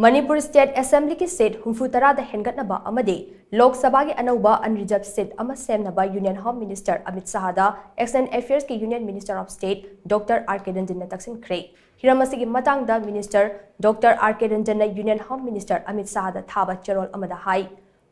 Manipur State Assembly ki seat humfutara da hengatnaba amadi Lok Sabha ki anouba Unreserved seat ama shemnaba Union Home Minister Amit Shah da External Affairs ki Union Minister of State Dr. Ranjan na takshinkhre. Hiramasi ki matang da Minister Dr. Ranjan na Union Home Minister Amit Shah da thaba charol amada hai.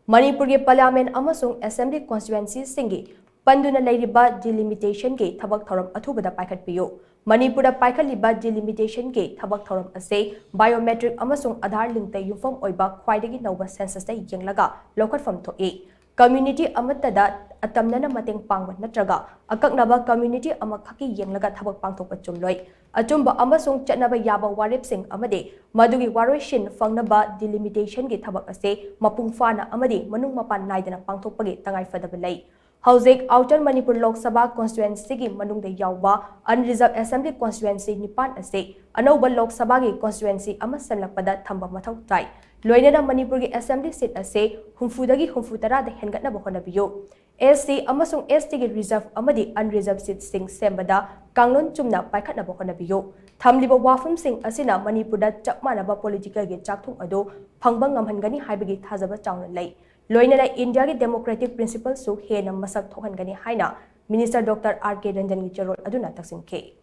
Manipur ki Parliament amasung Assembly constituency singi panduna lairiba delimitation ke thabak thoram athubada paikhat piyo. Manipur paikhat liba delimitation ke thabak thoram ase biometric amasung Aadhaar link tay yumfam oiba khwaidagi nauba census tay yenglaga lokhatfam thoe. Community amatada atamnana mateng pangwa natraga akaknaba community amakhaki yenglaga thabak pangthokpa chumloi. Achumba amasung chatnaba yaba warip sing amade madugi waroishin fangnaba delimitation ke thabak ase mapungfana amade manung mapan naidana pangthokpagi tangai fadabalai. Howzek Outer Manipur Lok Sabha constituency ki manung de yauba Unreserved Assembly constituency nipan ase anouba Lok Sabha ki constituency ama semlakpada thamba mathau tai loinana Manipur ki assembly seat ase humfudagi humfutara da hengatnaba honabiyo SC amasung ST ki reserve amadi unreserved seat sing sembada kanglon chumna paikhatnaba honabiyo thamliba wafum sing asina Manipur da chapmanaba political ge chakthung ado phangba ngamhangani haibagi thajaba chauna lai Loinana India ki democratic principles su hena masak thokan gani haina Minister Dr. R.K. Ranjan ki charol aduna takshinkhre.